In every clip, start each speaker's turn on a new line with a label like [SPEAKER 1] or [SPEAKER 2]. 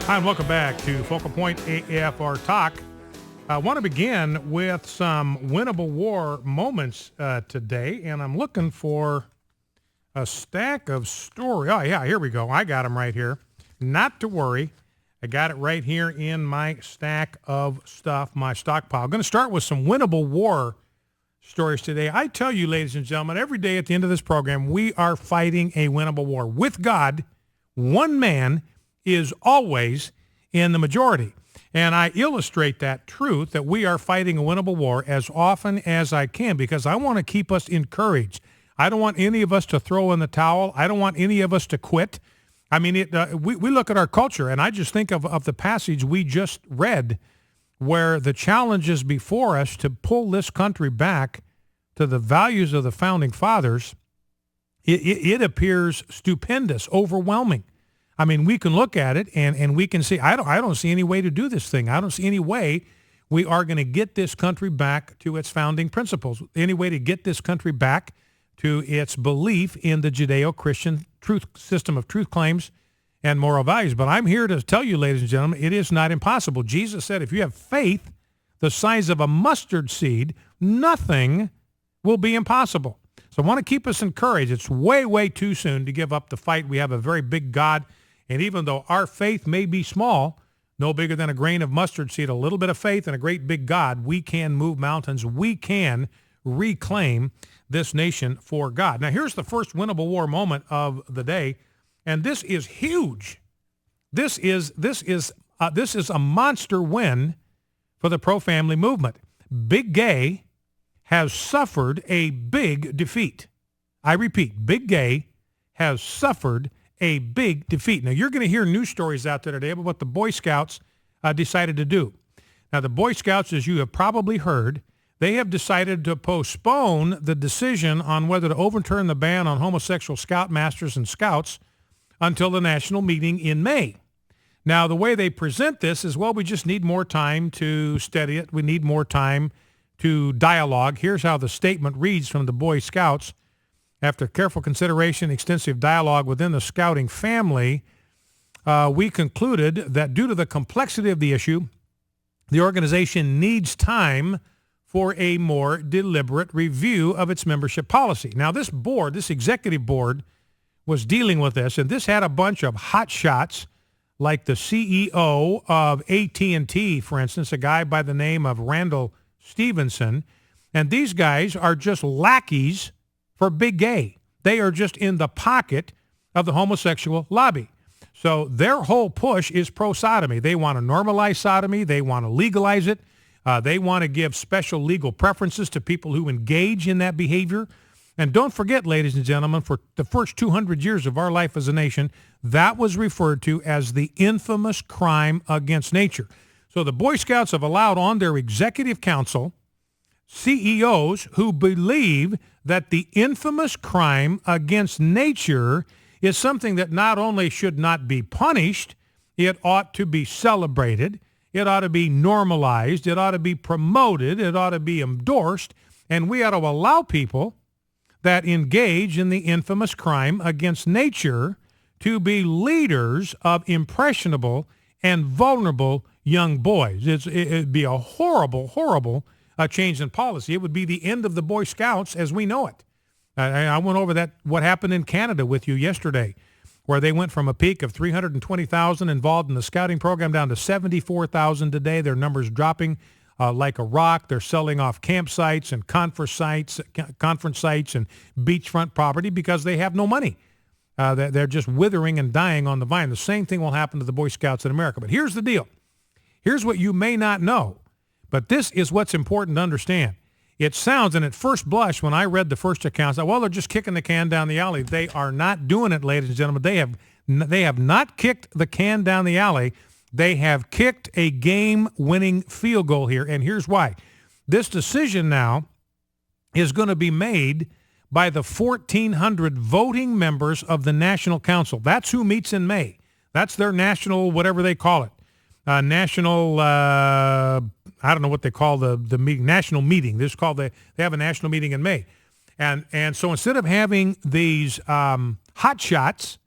[SPEAKER 1] Hi, and welcome back to Focal Point AFR Talk. I want to begin with some winnable war moments today, and I'm looking for a stack of story. Oh, yeah, here we go. I got them right here. Not to worry. I got it right here in my stack of stuff, my stockpile. I'm going to start with some winnable war stories today. I tell you, ladies and gentlemen, every day at the end of this program, we are fighting a winnable war. With God, one man is always in the majority. And I illustrate that truth that we are fighting a winnable war as often as I can because I want to keep us encouraged. I don't want any of us to throw in the towel. I don't want any of us to quit. I mean, we look at our culture, and I just think of the passage we just read where the challenge is before us to pull this country back to the values of the founding fathers. It appears stupendous, overwhelming. I mean, we can look at it and we can see, I don't see any way to do this thing. I don't see any way we are going to get this country back to its founding principles, any way to get this country back to its belief in the Judeo-Christian truth system of truth claims and moral values. But I'm here to tell you, ladies and gentlemen, it is not impossible. Jesus said, if you have faith the size of a mustard seed, nothing will be impossible. So I want to keep us encouraged. It's way, way too soon to give up the fight. We have a very big God. And even though our faith may be small, no bigger than a grain of mustard seed, a little bit of faith and a great big God, we can move mountains. We can reclaim this nation for God. Now, here's the first winnable war moment of the day, and this is huge. This is a monster win for the pro-family movement. Big Gay has suffered a big defeat. I repeat, Big Gay has suffered a big defeat. Now, you're going to hear news stories out there today about what the Boy Scouts decided to do. Now, the Boy Scouts, as you have probably heard, they have decided to postpone the decision on whether to overturn the ban on homosexual scoutmasters and scouts until the national meeting in May. Now, the way they present this is, well, we just need more time to study it. We need more time to dialogue. Here's how the statement reads from the Boy Scouts. After careful consideration, extensive dialogue within the scouting family, we concluded that due to the complexity of the issue, the organization needs time for a more deliberate review of its membership policy. Now, this board, this executive board, was dealing with this, and this had a bunch of hot shots, like the CEO of AT&T, for instance, a guy by the name of Randall Stevenson, and these guys are just lackeys for Big Gay. They are just in the pocket of the homosexual lobby. So their whole push is pro-sodomy. They want to normalize sodomy. They want to legalize it. They want to give special legal preferences to people who engage in that behavior. And don't forget, ladies and gentlemen, for the first 200 years of our life as a nation, that was referred to as the infamous crime against nature. So the Boy Scouts have allowed on their executive council CEOs who believe that the infamous crime against nature is something that not only should not be punished, it ought to be celebrated, it ought to be normalized, it ought to be promoted, it ought to be endorsed, and we ought to allow people that engage in the infamous crime against nature to be leaders of impressionable and vulnerable young boys. It'd be a horrible, horrible change in policy. It would be the end of the Boy Scouts as we know it. I went over what happened in Canada with you yesterday, where they went from a peak of 320,000 involved in the scouting program down to 74,000 today. Their numbers dropping like a rock. They're selling off campsites and conference sites and beachfront property because they have no money. They're just withering and dying on the vine. The same thing will happen to the Boy Scouts in America. But here's the deal. Here's what you may not know. But this is what's important to understand. It sounds, and at first blush, when I read the first accounts, well, they're just kicking the can down the alley. They are not doing it, ladies and gentlemen. They have not kicked the can down the alley. They have kicked a game-winning field goal here, and here's why. This decision now is going to be made by the 1,400 voting members of the National Council. That's who meets in May. That's their national, whatever they call it. National, I don't know what they call the meeting, national meeting. They have a national meeting in May. And so instead of having these hot shots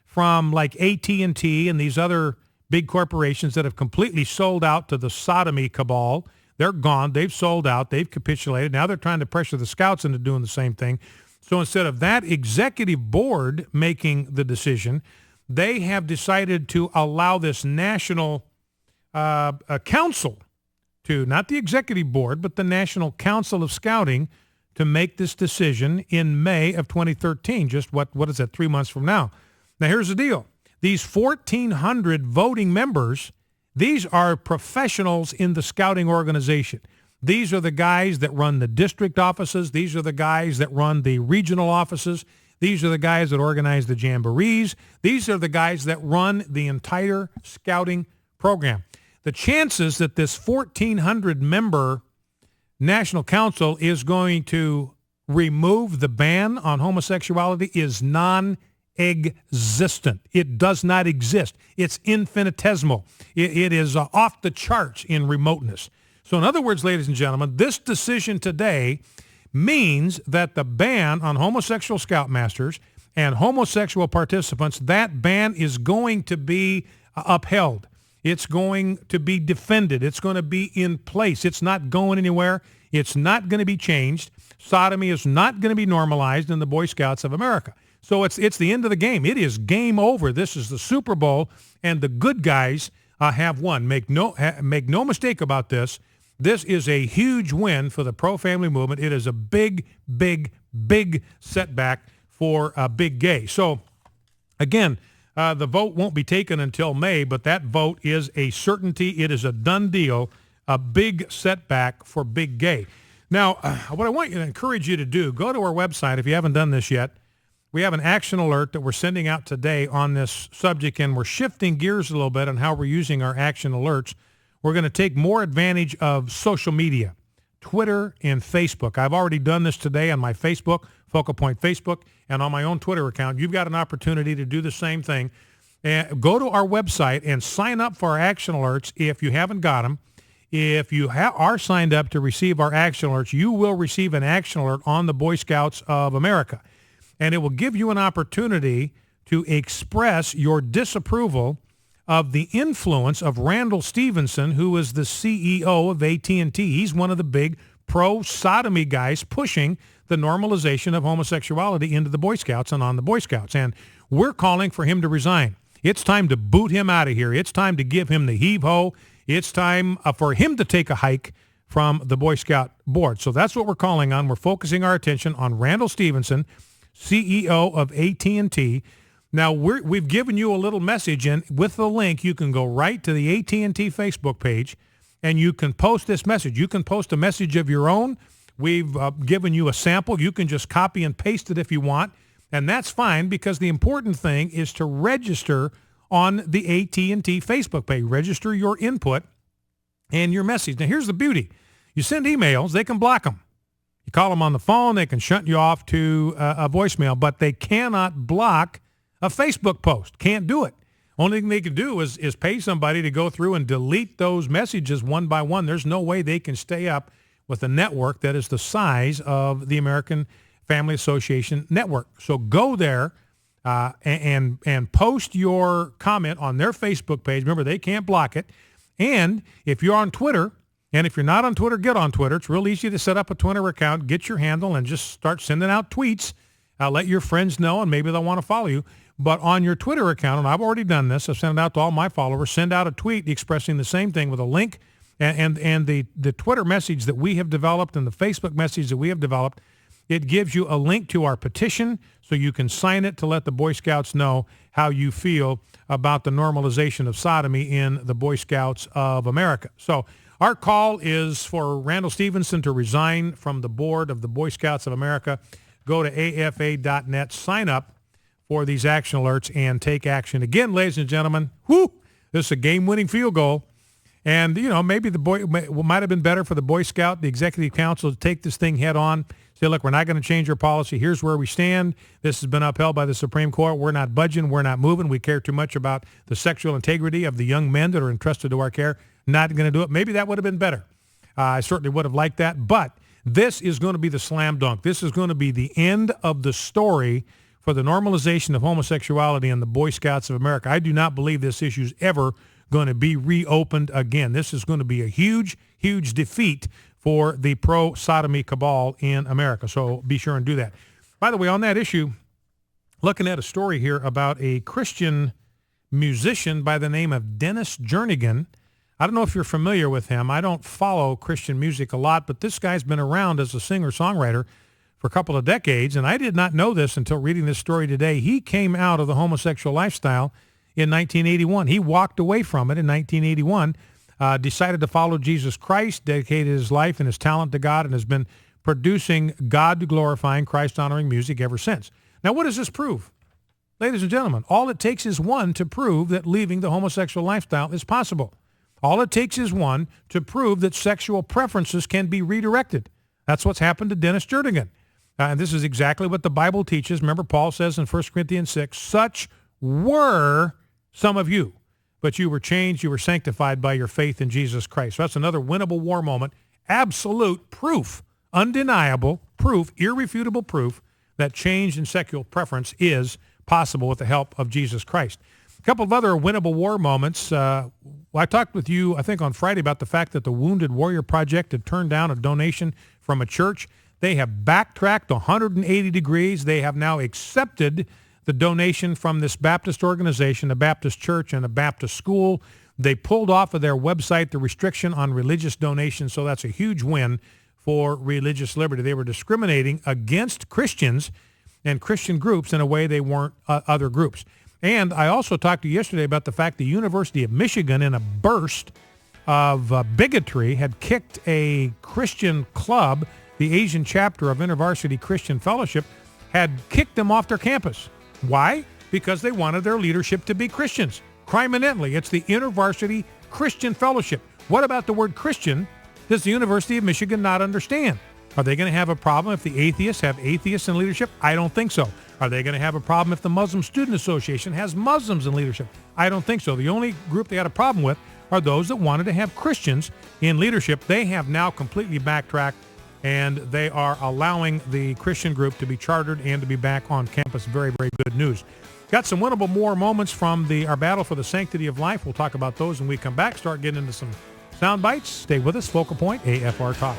[SPEAKER 1] from like AT&T and these other big corporations that have completely sold out to the sodomy cabal. They're gone. They've sold out. They've capitulated. Now they're trying to pressure the Scouts into doing the same thing. So instead of that executive board making the decision, they have decided to allow this national council to, not the executive board, but the National Council of Scouting, to make this decision in May of 2013, just what is that, 3 months from now. Now, here's the deal. These 1,400 voting members, these are professionals in the scouting organization. These are the guys that run the district offices. These are the guys that run the regional offices. These are the guys that organize the jamborees. These are the guys that run the entire scouting program. The chances that this 1,400-member National Council is going to remove the ban on homosexuality is non-existent. It does not exist. It's infinitesimal. It is off the charts in remoteness. So in other words, ladies and gentlemen, this decision today means that the ban on homosexual scoutmasters and homosexual participants, that ban is going to be upheld. It's going to be defended. It's going to be in place. It's not going anywhere. It's not going to be changed. Sodomy is not going to be normalized in the Boy Scouts of America. So it's the end of the game. It is game over. This is the Super Bowl, and the good guys have won. Make no mistake about this. This is a huge win for the pro-family movement. It is a big, big, big setback for big gay. So, again, the vote won't be taken until May, but that vote is a certainty. It is a done deal, a big setback for big gay. Now, what I want you to encourage you to do, go to our website if you haven't done this yet. We have an action alert that we're sending out today on this subject, and we're shifting gears a little bit on how we're using our action alerts. We're going to take more advantage of social media, Twitter and Facebook. I've already done this today on my Facebook, Focal Point Facebook, and on my own Twitter account. You've got an opportunity to do the same thing. And go to our website and sign up for our action alerts if you haven't got them. If you are signed up to receive our action alerts, you will receive an action alert on the Boy Scouts of America. And it will give you an opportunity to express your disapproval of the influence of Randall Stevenson, who is the CEO of AT&T. He's one of the big pro-sodomy guys pushing the normalization of homosexuality into the Boy Scouts and on the Boy Scouts. And we're calling for him to resign. It's time to boot him out of here. It's time to give him the heave-ho. It's time for him to take a hike from the Boy Scout board. So that's what we're calling on. We're focusing our attention on Randall Stevenson, CEO of AT&T. Now, we've given you a little message, and with the link, you can go right to the AT&T Facebook page, and you can post this message. You can post a message of your own. We've given you a sample. You can just copy and paste it if you want, and that's fine, because the important thing is to register on the AT&T Facebook page. Register your input and your message. Now, here's the beauty. You send emails, they can block them. You call them on the phone, they can shunt you off to a voicemail, but they cannot block a Facebook post. Can't do it. Only thing they can do is pay somebody to go through and delete those messages one by one. There's no way they can stay up with a network that is the size of the American Family Association network. So go there and post your comment on their Facebook page. Remember, they can't block it. And if you're on Twitter, and if you're not on Twitter, get on Twitter. It's real easy to set up a Twitter account, get your handle, and just start sending out tweets. Let your friends know, and maybe they'll want to follow you. But on your Twitter account, and I've already done this, I've sent it out to all my followers, send out a tweet expressing the same thing with a link and the Twitter message that we have developed and the Facebook message that we have developed. It gives you a link to our petition so you can sign it to let the Boy Scouts know how you feel about the normalization of sodomy in the Boy Scouts of America. So our call is for Randall Stevenson to resign from the board of the Boy Scouts of America. Go to afa.net, sign up for these action alerts, and take action. Again, ladies and gentlemen, this is a game-winning field goal. And, maybe might have been better for the Boy Scout, the Executive Council, to take this thing head on. Say, look, we're not going to change our policy. Here's where we stand. This has been upheld by the Supreme Court. We're not budging. We're not moving. We care too much about the sexual integrity of the young men that are entrusted to our care. Not going to do it. Maybe that would have been better. I certainly would have liked that. But this is going to be the slam dunk. This is going to be the end of the story for the normalization of homosexuality in the Boy Scouts of America. I do not believe this issue is ever going to be reopened again. This is going to be a huge, huge defeat for the pro-sodomy cabal in America. So be sure and do that. By the way, on that issue, looking at a story here about a Christian musician by the name of Dennis Jernigan. I don't know if you're familiar with him. I don't follow Christian music a lot, but this guy's been around as a singer-songwriter for a couple of decades, and I did not know this until reading this story today. He came out of the homosexual lifestyle in 1981. He walked away from it in 1981, decided to follow Jesus Christ, dedicated his life and his talent to God, and has been producing God-glorifying, Christ-honoring music ever since. Now, what does this prove? Ladies and gentlemen, all it takes is one to prove that leaving the homosexual lifestyle is possible. All it takes is one to prove that sexual preferences can be redirected. That's what's happened to Dennis Jernigan. And this is exactly what the Bible teaches. Remember, Paul says in 1 Corinthians 6, such were some of you, but you were changed, you were sanctified by your faith in Jesus Christ. So that's another winnable war moment. Absolute proof, undeniable proof, irrefutable proof that change in sexual preference is possible with the help of Jesus Christ. A couple of other winnable war moments. I talked with you, I think, on Friday about the fact that the Wounded Warrior Project had turned down a donation from a church. They have backtracked 180 degrees. They have now accepted the donation from this Baptist organization, a Baptist church and a Baptist school. They pulled off of their website the restriction on religious donations, so that's a huge win for religious liberty. They were discriminating against Christians and Christian groups in a way they weren't other groups. And I also talked to you yesterday about the fact the University of Michigan, in a burst of bigotry, had kicked a Christian club, the Asian chapter of InterVarsity Christian Fellowship, had kicked them off their campus. Why? Because they wanted their leadership to be Christians. Criminally, it's the InterVarsity Christian Fellowship. What about the word Christian does the University of Michigan not understand? Are they going to have a problem if the atheists have atheists in leadership? I don't think so. Are they going to have a problem if the Muslim Student Association has Muslims in leadership? I don't think so. The only group they had a problem with are those that wanted to have Christians in leadership. They have now completely backtracked, and they are allowing the Christian group to be chartered and to be back on campus. Very, very good news. Got some winnable more moments from our battle for the sanctity of life. We'll talk about those when we come back. Start getting into some sound bites. Stay with us. Focal Point, AFR Talk.